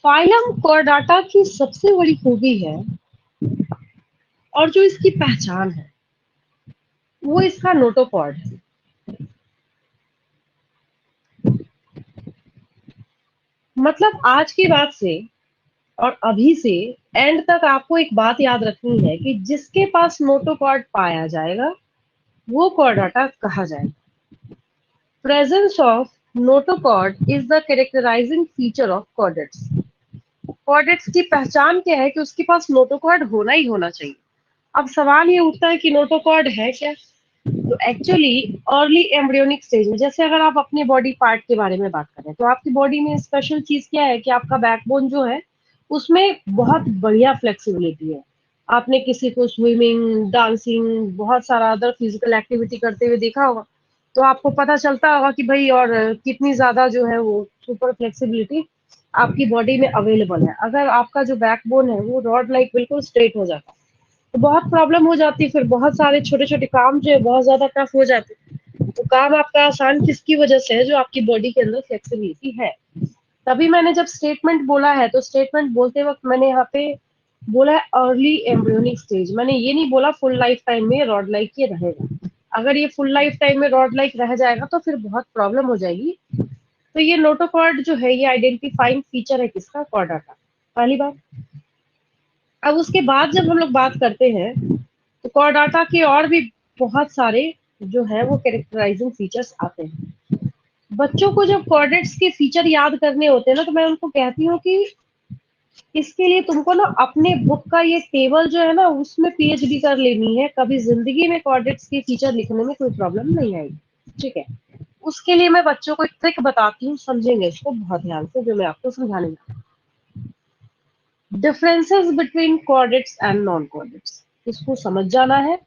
Phylum Chordata की सबसे बड़ी खूबी है और जो इसकी पहचान है वो इसका नोटोकॉर्ड है। मतलब आज की बात से और अभी से एंड तक आपको एक बात याद रखनी है कि जिसके पास नोटोकॉर्ड पाया जाएगा वो कॉर्डाटा कहा जाएगा। Presence of notochord is the characterising feature of chordates. Chordates की पहचान क्या है कि उसके पास नोटोकॉर्ड होना ही होना चाहिए। अब सवाल ये उठता है कि नोटोकॉर्ड है क्या। तो एक्चुअली अर्ली एम्ब्रियोनिक स्टेज में, जैसे अगर आप अपने बॉडी पार्ट के बारे में बात करें तो आपकी बॉडी में स्पेशल चीज क्या है कि आपका बैकबोन जो है उसमें बहुत बढ़िया फ्लेक्सिबिलिटी है। आपने किसी को स्विमिंग, डांसिंग, बहुत सारा अदर फिजिकल एक्टिविटी करते हुए देखा होगा, तो आपको पता चलता होगा कि भाई और कितनी ज्यादा जो है वो सुपर फ्लेक्सिबिलिटी आपकी बॉडी में अवेलेबल है। अगर आपका जो बैकबोन है वो रॉड लाइक बिल्कुल स्ट्रेट हो जाता है तो बहुत प्रॉब्लम हो जाती है। फिर बहुत सारे छोटे छोटे काम जो है बहुत ज्यादा टफ हो जाते हैं। तो काम आपका आसान किसकी वजह से है? जो आपकी बॉडी के अंदर फ्लेक्सिबिलिटी है। तभी मैंने जब स्टेटमेंट बोला है तो स्टेटमेंट बोलते वक्त मैंने यहाँ पे बोला है अर्ली एम्ब्रियोनिक स्टेज। मैंने ये नहीं बोला फुल लाइफ टाइम में रॉड लाइक ये रहेगा। अगर ये फुल लाइफ टाइम में रॉड लाइक रह जाएगा तो फिर बहुत प्रॉब्लम हो जाएगी। तो ये नोटोकॉर्ड जो है ये आइडेंटिफाइंग फीचर है किसका? कॉर्डाटा। पहली बात। अब उसके बाद जब हम लोग बात करते हैं तो कॉर्डाटा के और भी बहुत सारे जो है वो कैरेक्टराइजिंग फीचर्स आते हैं। बच्चों को जब कॉर्डेट्स के फीचर याद करने होते हैं ना तो मैं उनको कहती हूँ कि इसके लिए तुमको ना अपने बुक का ये टेबल जो है ना उसमें पीएचडी कर लेनी है। कभी जिंदगी में कॉर्डेट्स के फीचर लिखने में कोई प्रॉब्लम नहीं आएगी। ठीक है। उसके लिए मैं बच्चों को एक ट्रिक बताती हूँ, समझेंगे इसको बहुत ध्यान से जो मैं आपको समझाने जा रही हूँ। Differences between chordates and non chordates, इसको समझ जाना है।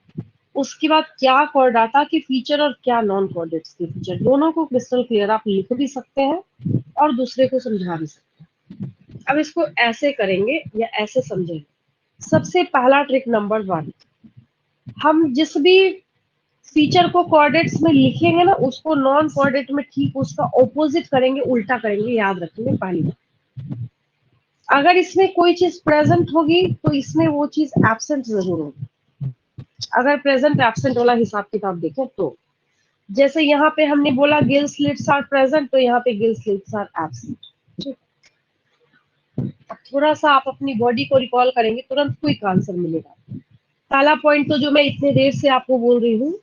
उसके बाद क्या कॉर्डाटा के फीचर और क्या नॉन कॉर्डेट्स के फीचर, दोनों को क्रिस्टल क्लियर आप लिख भी सकते हैं और दूसरे को समझा भी सकते हैं। अब इसको ऐसे करेंगे या ऐसे समझेंगे। सबसे पहला ट्रिक नंबर 1, हम जिस भी फीचर को कोऑर्डिनेट्स में लिखेंगे ना उसको नॉन कोऑर्डिनेट में ठीक उसका ऑपोजिट करेंगे, उल्टा करेंगे। याद रखेंगे पहली बात। अगर इसमें कोई चीज प्रेजेंट होगी तो इसमें वो चीज एब्सेंट जरूर होगी। अगर प्रेजेंट एब्सेंट वाला हिसाब किताब देखें तो जैसे यहाँ पे हमने बोला गिल स्लिट्स आर प्रेजेंट, तो यहाँ पे गिल स्लिट्स आर एब्सेंट। अब थोड़ा सा आप अपनी बॉडी को रिकॉल करेंगे तुरंत क्विक आंसर मिलेगा। पहला पॉइंट तो जो मैं इतने देर से आपको बोल रही हूँ,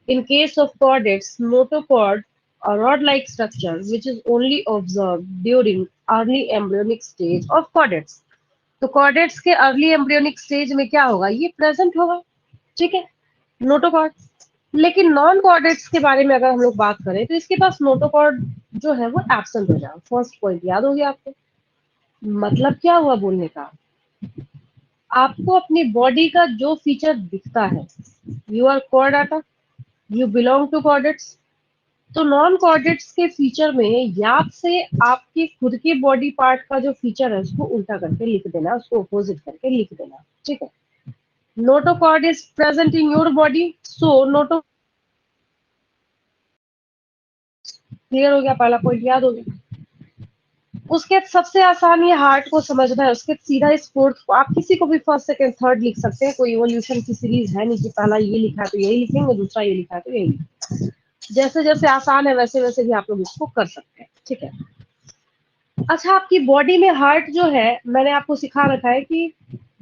in case of chordates, notochord a rod-like structure which is only observed during early embryonic stage of chordates। तो chordates के early embryonic stage में क्या होगा? ये present होगा। ठीक है, नोटोकॉर्ड। लेकिन नॉन कॉर्डेट्स के बारे में अगर हम लोग बात करें तो इसके पास नोटोकॉर्ड जो है वो एब्सेंट हो जाएगा। फर्स्ट पॉइंट याद हो गया आपको? मतलब क्या हुआ बोलने का? आपको अपनी बॉडी का जो फीचर दिखता है, you are Chordata, you belong to chordates. तो नॉन कॉर्डेट्स के फीचर में याद से आपके खुद के बॉडी पार्ट का जो फीचर है उसको उल्टा करके लिख देना, उसको अपोजिट करके लिख देना। ठीक है। Notochord is present in your body, so Noto. Clear हो गया? पहला पॉइंट याद हो गया। उसके सबसे आसान ये हार्ट को समझना है। उसके सीधा इस फोर्थ को आप किसी को भी फर्स्ट सेकंड थर्ड लिख सकते हैं। कोई इवोल्यूशन की सीरीज है नहीं कि पहला ये लिखा है तो यही लिखेंगे, दूसरा ये लिखा है तो यही लिखेंगे। जैसे जैसे आसान है वैसे वैसे भी आप लोग इसको कर सकते हैं। ठीक है। अच्छा, आपकी बॉडी में हार्ट जो है मैंने आपको सिखा रखा है कि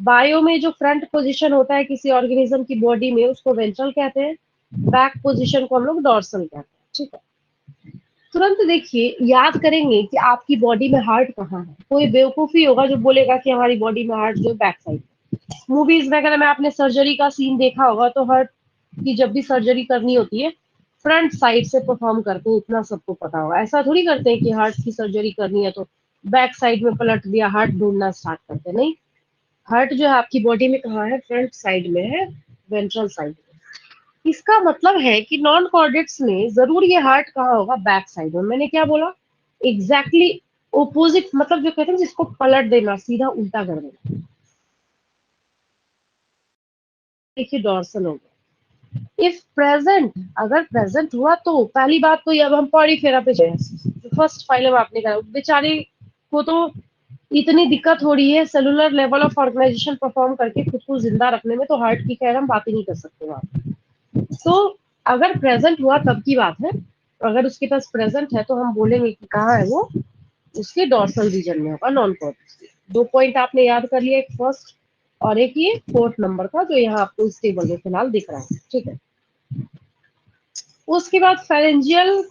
बायो में जो फ्रंट पोजीशन होता है किसी ऑर्गेनिज्म की बॉडी में उसको वेंट्रल कहते हैं, बैक पोजीशन को हम लोग डॉर्सल कहते हैं। ठीक है। तुरंत देखिए याद करेंगे कि आपकी बॉडी में हार्ट कहाँ है। कोई बेवकूफी होगा जो बोलेगा कि हमारी बॉडी में हार्ट जो बैक साइड। मूवीज वगैरह में आपने सर्जरी का सीन देखा होगा तो हार्ट की जब भी सर्जरी करनी होती है फ्रंट साइड से परफॉर्म करते हैं, इतना सबको पता होगा। ऐसा थोड़ी करते हैं कि हार्ट की सर्जरी करनी है तो बैक साइड में पलट दिया, हार्ट ढूंढना स्टार्ट करते हैं। नहीं, हार्ट जो है आपकी बॉडी में कहाँ है? फ्रंट साइड में है, वेंट्रल साइड में। इसका मतलब है कि नॉन कॉर्डेट्स में जरूर ये हार्ट कहाँ होगा? बैक साइड में। मैंने क्या बोला? एग्जैक्टली ओपोजिट, मतलब जो कहते हैं जिसको पलट देना, सीधा उल्टा कर देना। देखिए डॉर्सल हो गया। इफ प्रेजेंट, अगर प्रेजेंट हुआ तो पहली बात तो ये, अब हम पॉलीफेरा पे जाए, फर्स्ट फाइलम आपने कहा, बेचारे को तो इतनी दिक्कत हो रही है cellular level of organisation perform करके खुद को जिंदा रखने में, तो हार्ट की खैर हम बात ही नहीं कर सकते वहां। तो अगर प्रेजेंट हुआ तब की बात है, अगर उसके पास प्रेजेंट है तो हम बोलेंगे कि कहाँ है वो, उसके डॉर्सल रीजन में होगा, नॉन कॉर्टेक्स। दो पॉइंट आपने याद कर लिया, एक फर्स्ट और एक ये फोर्थ नंबर का जो यहाँ आपको इस टेबल में फिलहाल दिख रहा है, ठीक है। उसके बाद फेरेंजियल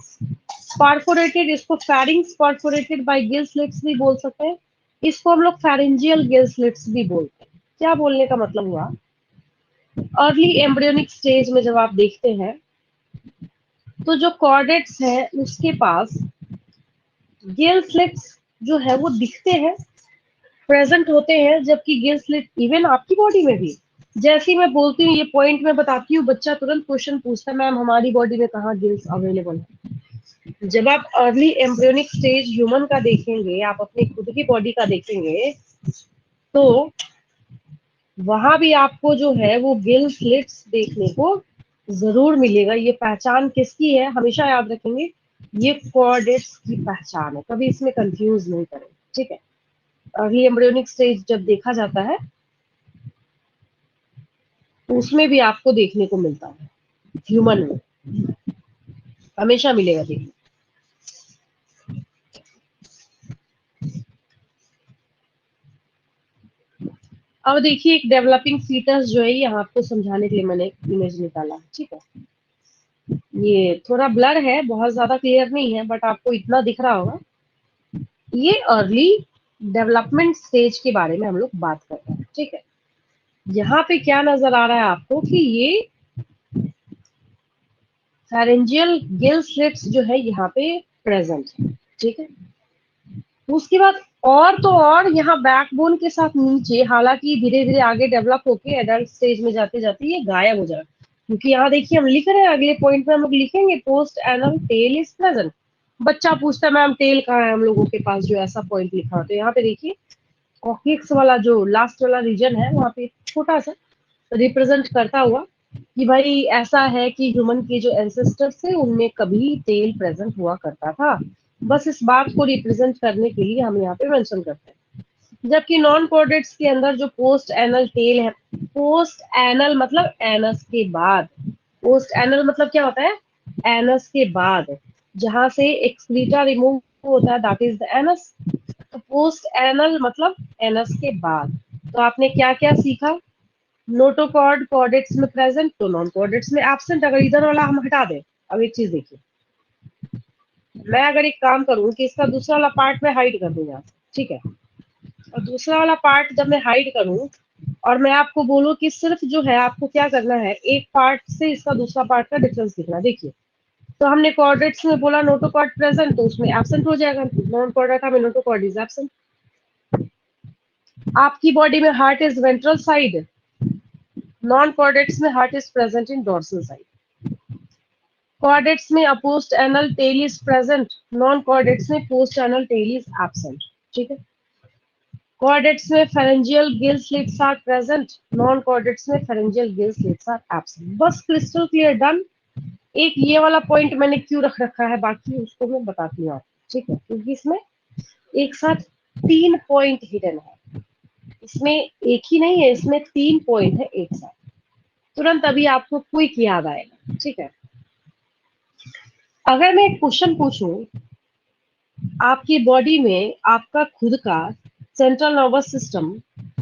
परफोरेटेड, इसको pharynx perforated bye gill slits भी बोल सकते हैं, इसको हम लोग फेरेंजियल गिल स्लिट्स भी बोलते हैं। क्या बोलने का मतलब हुआ, अर्ली एम्ब्रियोनिक स्टेज में जब आप देखते हैं तो जो कॉर्डेट्स है उसके पास गिल स्लिट्स जो है वो दिखते हैं, प्रेजेंट होते हैं, जबकि गिल स्लिट इवन आपकी बॉडी में भी, जैसे ही मैं बोलती हूँ ये पॉइंट में बताती हूँ, बच्चा तुरंत क्वेश्चन पूछता है मैम हमारी बॉडी में कहाँ गिल्स अवेलेबल है। जब आप अर्ली एम्ब्रियोनिक स्टेज ह्यूमन का देखेंगे, आप अपनी खुद की बॉडी का देखेंगे, तो वहां भी आपको जो है वो गिल स्लिट्स देखने को जरूर मिलेगा। ये पहचान किसकी है हमेशा याद रखेंगे, ये कॉर्डेट्स की पहचान है, कभी इसमें कंफ्यूज नहीं करें, ठीक है। अर्ली एम्ब्रियोनिक स्टेज जब देखा जाता है तो उसमें भी आपको देखने को मिलता है, ह्यूमन में हमेशा मिलेगा देखने। अब देखिए एक डेवलपिंग फीटस जो है, ये आपको समझाने के लिए मैंने इमेज निकाला है, ठीक है। ये थोड़ा ब्लर है, बहुत ज्यादा क्लियर नहीं है, बट आपको इतना दिख रहा होगा। ये अर्ली डेवलपमेंट स्टेज के बारे में हम लोग बात कर रहे हैं, ठीक है। यहाँ पे क्या नजर आ रहा है आपको कि ये फेरेंजियल गिल स्लिट्स जो है यहाँ पे प्रेजेंट है, ठीक है। उसके बाद और तो और यहाँ बैकबोन के साथ नीचे, हालांकि धीरे धीरे आगे डेवलप होके एडल्ट स्टेज में जाते जाते ये गायब हो जाएगा, क्योंकि यहाँ देखिए हम लिख रहे हैं, अगले पॉइंट में हम लोग लिखेंगे post anal tail is present. बच्चा पूछता है मैम टेल कहाँ है हम लोगों के पास, जो ऐसा पॉइंट लिखा हो, तो यहाँ पे देखिए कॉक्लिक्स वाला जो लास्ट वाला रीजन है वहाँ पे छोटा सा रिप्रेजेंट करता हुआ कि भाई ऐसा है कि ह्यूमन के जो एंसेस्टर्स थे उनमें कभी टेल प्रेजेंट हुआ करता था। बस इस बात को रिप्रेजेंट करने के लिए हम यहाँ पे मेंशन करते हैं। जबकि नॉन कॉर्डेट्स के अंदर जो पोस्ट एनल टेल है, पोस्ट एनल मतलब एनस के बाद, पोस्ट एनल मतलब क्या होता है, एनस के बाद, जहां से एक्सक्रीटा रिमूव होता है, दैट इज द एनस। तो पोस्ट एनल मतलब एनस के बाद। तो आपने क्या क्या सीखा, नोटोकॉर्ड कॉर्डेट्स में प्रेजेंट तो नॉन कॉर्डेट्स में एब्सेंट। अगर इधर वाला हम हटा दें, अब एक चीज देखिए, मैं अगर एक काम करूं कि इसका दूसरा वाला पार्ट में हाइड कर दूं यहाँ से, ठीक है, और दूसरा वाला पार्ट जब मैं हाइड करूं और मैं आपको बोलूं कि सिर्फ जो है आपको क्या करना है, एक पार्ट से इसका दूसरा पार्ट का डिफरेंस दिखना, देखिए। तो हमने कॉर्डेट्स में बोला नोटोकॉर्ड प्रेजेंट, तो उसमें एब्सेंट हो जाएगा, नॉन कॉर्डेट में नोटोकॉर्ड इज एब्सेंट। आपकी बॉडी में heart is ventral side, non chordates में heart is present in dorsal side. Chordates में a post anal tail is present, non chordates में post anal tail is absent, ठीक है। कॉर्डेट्स में pharyngeal gill slits are present, non chordates में pharyngeal gill slits are absent। बस crystal clear, done. एक ये वाला पॉइंट मैंने क्यों रख रखा है, बाकी उसको मैं बताती हूँ आपको, ठीक है, क्योंकि इसमें एक साथ 3 पॉइंट हिडन है, इसमें एक ही नहीं है, इसमें 3 पॉइंट है एक साथ, तुरंत अभी आपको क्विक याद आएगा, ठीक है। अगर मैं एक क्वेश्चन पूछूं, आपकी बॉडी में आपका खुद का सेंट्रल नर्वस सिस्टम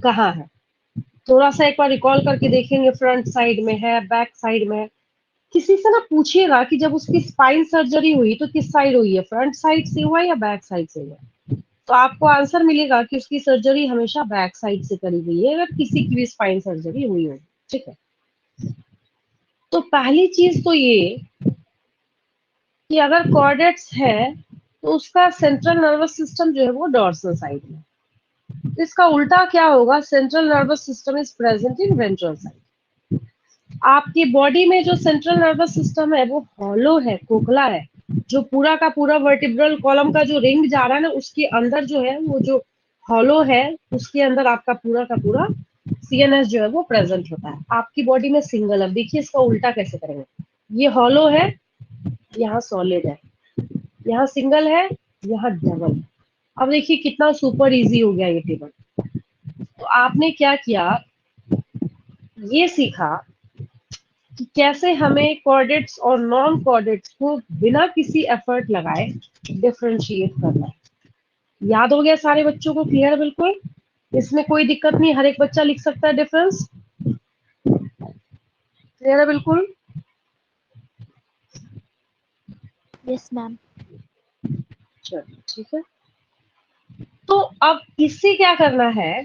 कहाँ है, थोड़ा सा एक बार रिकॉल करके देखेंगे, फ्रंट साइड में है, बैक साइड में है। किसी से ना पूछिएगा कि जब उसकी स्पाइन सर्जरी हुई तो किस साइड हुई है, फ्रंट साइड से हुआ या बैक साइड से हुआ, तो आपको आंसर मिलेगा कि उसकी सर्जरी हमेशा बैक साइड से करी गई है, अगर किसी की भी स्पाइन सर्जरी हुई हो, ठीक है। तो पहली चीज तो ये कि अगर कॉर्डेट्स है तो उसका सेंट्रल नर्वस सिस्टम जो है वो डॉर्सल साइड में, तो इसका उल्टा क्या होगा, central nervous system is present in ventral side. आपकी बॉडी में जो सेंट्रल नर्वस सिस्टम है वो हॉलो है, खोखला है, जो पूरा का पूरा वर्टिब्रल कॉलम का जो रिंग जा रहा है ना, उसके अंदर जो है वो जो हॉलो है, उसके अंदर आपका पूरा का पूरा CNS जो है वो प्रेजेंट होता है आपकी बॉडी में सिंगल। अब देखिए इसका उल्टा कैसे करेंगे। ये हॉलो है, यहाँ सॉलिड है, यहाँ सिंगल है, यहाँ डबल। अब देखिए कितना सुपर इजी हो गया ये टेबल। तो आपने क्या किया, ये सीखा कि कैसे हमें कोऑर्डिनेट्स और नॉन कोऑर्डिनेट्स को बिना किसी एफर्ट लगाए डिफरेंशिएट करना है। याद हो गया सारे बच्चों को? क्लियर? बिल्कुल, इसमें कोई दिक्कत नहीं, हर एक बच्चा लिख सकता है डिफरेंस। क्लियर है बिल्कुल? Yes ma'am. चलिए ठीक है। तो अब इससे क्या करना है,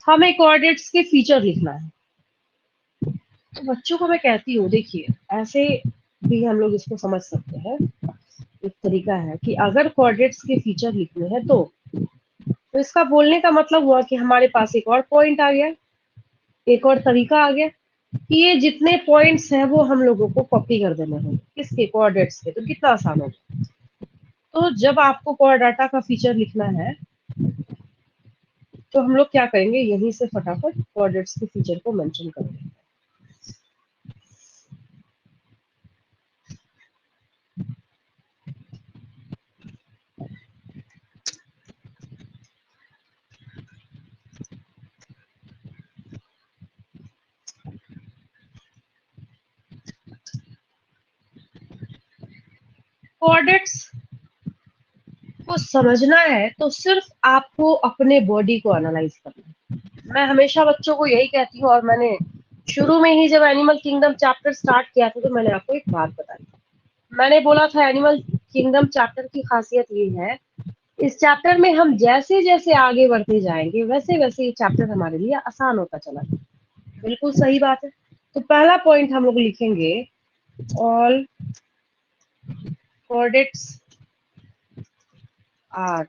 हमें कोऑर्डिनेट्स के फीचर लिखना है। तो बच्चों को मैं कहती हूँ, देखिए ऐसे भी हम लोग इसको समझ सकते हैं। एक तरीका है कि अगर कोऑर्डिनेट्स के फीचर लिखने हैं तो इसका बोलने का मतलब हुआ कि हमारे पास एक और पॉइंट आ गया, एक और तरीका आ गया कि ये जितने पॉइंट्स हैं वो हम लोगों को कॉपी कर देने हैं किसके, कोऑर्डिनेट्स के। तो कितना आसान होगा। तो जब आपको कोऑर्डिनेटा का फीचर लिखना है तो हम लोग क्या करेंगे, यहीं से फटाफट कोऑर्डिनेट्स के फीचर को मेंशन करेंगे। कोऑर्डिनेट्स को समझना है तो सिर्फ आपको अपने बॉडी को एनालाइज करना है। मैं हमेशा बच्चों को यही कहती हूँ, और मैंने शुरू में ही जब एनिमल किंगडम चैप्टर स्टार्ट किया था तो मैंने आपको एक बात बताई। मैंने बोला था एनिमल किंगडम चैप्टर की खासियत ये है, इस चैप्टर में हम जैसे जैसे आगे बढ़ते जाएंगे वैसे वैसे ये चैप्टर हमारे लिए आसान होता चला जाएगा। बिल्कुल सही बात है। तो पहला पॉइंट हम लोग लिखेंगे, all chordates are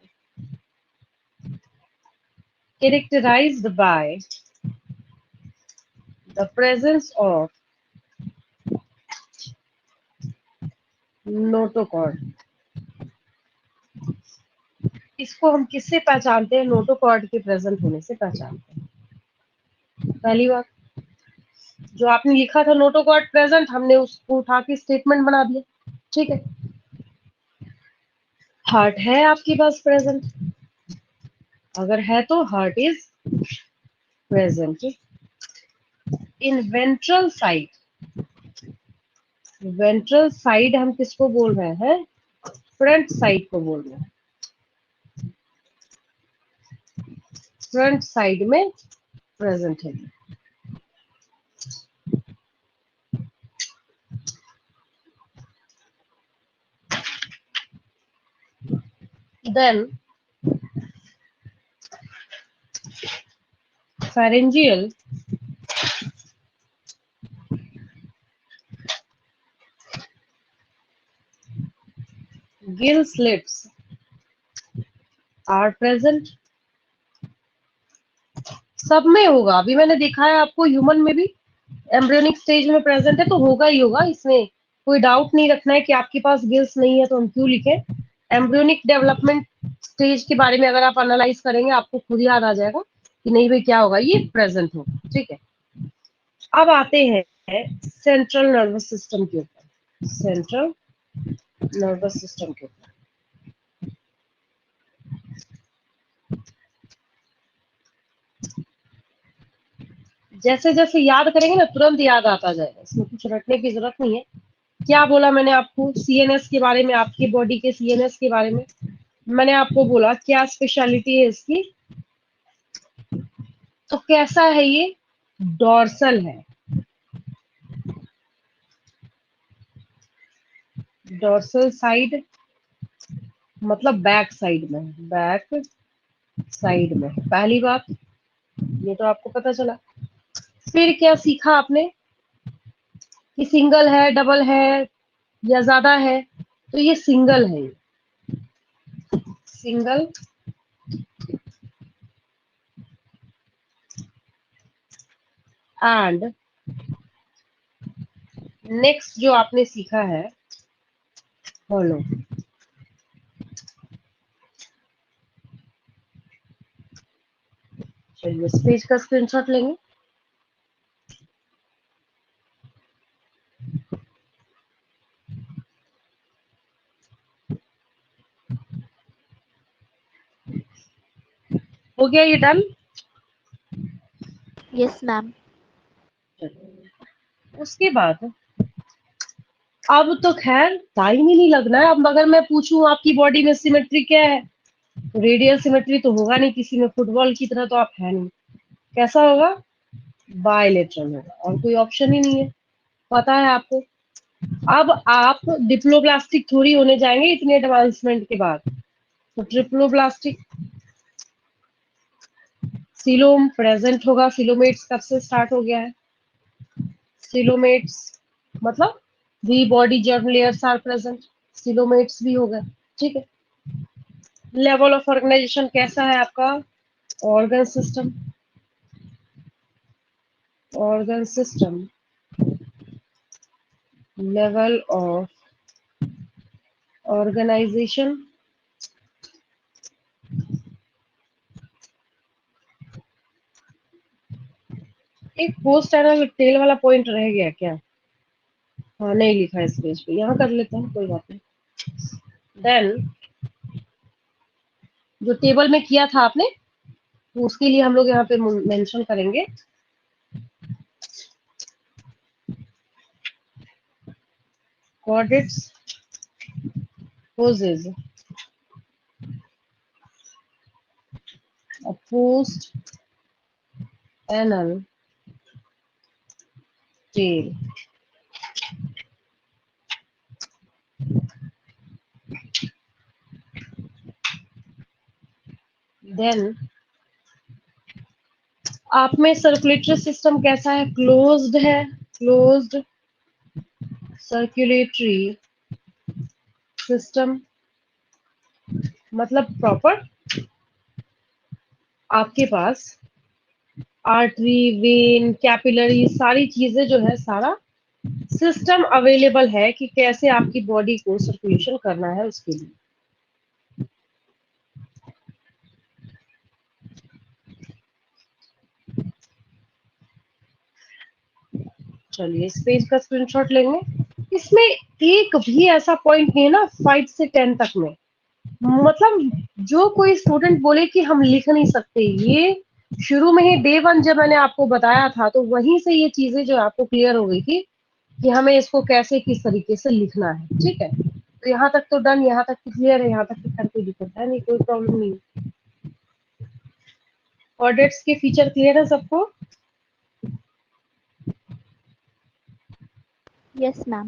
characterized by the presence of notochord. इसको हम किससे पहचानते हैं? नोटोकॉर्ड के प्रेजेंट होने से पहचानते हैं। पहली बात, जो आपने लिखा था नोटोकॉर्ड प्रेजेंट, हमने उसको उठा के स्टेटमेंट बना दिया। ठीक है, हार्ट है आपके पास प्रेजेंट, अगर है तो heart is present in ventral side. Ventral side हम किसको बोल रहे हैं? फ्रंट साइड को बोल रहे हैं। फ्रंट साइड में प्रेजेंट है। Then pharyngeal gill slits are present। सब में होगा, अभी मैंने दिखाया आपको, ह्यूमन में भी एम्ब्रियोनिक स्टेज में प्रेजेंट है तो होगा ही होगा, इसमें कोई डाउट नहीं रखना है कि आपके पास गिल्स नहीं है तो हम क्यों लिखें। एम्ब्रियोनिक डेवलपमेंट स्टेज के बारे में अगर आप एनालाइज करेंगे आपको खुद याद आ जाएगा कि नहीं भाई क्या होगा, ये प्रेजेंट होगा। ठीक है, अब आते हैं सेंट्रल नर्वस सिस्टम के ऊपर। सेंट्रल नर्वस सिस्टम के ऊपर जैसे जैसे याद करेंगे ना तुरंत याद आता जाएगा, इसमें कुछ रटने की जरूरत नहीं है। क्या बोला मैंने आपको सीएनएस के बारे में, आपकी बॉडी के सीएनएस के बारे में? मैंने आपको बोला क्या स्पेशलिटी है इसकी, तो कैसा है ये? डॉर्सल है। डॉर्सल साइड मतलब बैक साइड में, बैक साइड में। पहली बात ये तो आपको पता चला। फिर क्या सीखा आपने कि सिंगल है, डबल है या ज्यादा है? तो ये सिंगल है, सिंगल। एंड नेक्स्ट जो आपने सीखा है, हॉलो। चलिए इस पेज का स्क्रीनशॉट लेंगे। हो गया ये डन? Yes, ma'am. उसके बाद अब तो खैर टाइम ही नहीं लगना है। अब अगर मैं पूछूं आपकी बॉडी में सिमेट्री क्या है, रेडियल सिमेट्री तो होगा नहीं किसी में, फुटबॉल की तरह तो आप है नहीं। कैसा होगा? बायलेटरल होगा, और कोई ऑप्शन ही नहीं है, पता है आपको। अब आप डिप्लोब्लास्टिक थोड़ी होने जाएंगे इतने एडवांसमेंट के बाद, तो ट्रिप्लोब्लास्टिक। सिलोम प्रेजेंट होगा, सिलोमेट्स कब से स्टार्ट हो गया है? सिलोमेट्स मतलब we body germ layers are present, coelomates भी होगा। ठीक है। लेवल ऑफ ऑर्गेनाइजेशन कैसा है आपका? Organ system, organ system, level of organisation. एक पोस्ट एनल टेल वाला पॉइंट रह गया क्या? हाँ नहीं लिखा है इस पेज पे, यहाँ कर लेते हैं, कोई बात नहीं। देन जो टेबल में किया था आपने, तो उसके लिए हम लोग यहाँ पे मेंशन करेंगे chordates poses a post anal tail। Then आप में सर्कुलेटरी सिस्टम कैसा है? क्लोज्ड है, क्लोज्ड सर्कुलेटरी सिस्टम, मतलब प्रॉपर आपके पास आर्टरी, वेन, कैपिलरी, सारी चीजें जो है, सारा सिस्टम अवेलेबल है कि कैसे आपकी बॉडी को सर्कुलेशन करना है उसके लिए। चलिए इस पेज का स्क्रीनशॉट लेंगे। इसमें एक भी ऐसा पॉइंट नहीं है ना 5 से 10 तक में, मतलब जो कोई स्टूडेंट बोले कि हम लिख नहीं सकते, ये शुरू में ही डे 1 जब मैंने आपको बताया था तो वहीं से ये चीजें जो आपको क्लियर हो गई थी कि हमें इसको कैसे किस तरीके से लिखना है। ठीक है, तो यहाँ तक तो डन, यहाँ तक क्लियर है, यहाँ तक तो खैर कोई दिक्कत है नहीं, कोई प्रॉब्लम नहीं। ऑर्डेट्स के फीचर क्लियर है सबको? Yes, ma'am.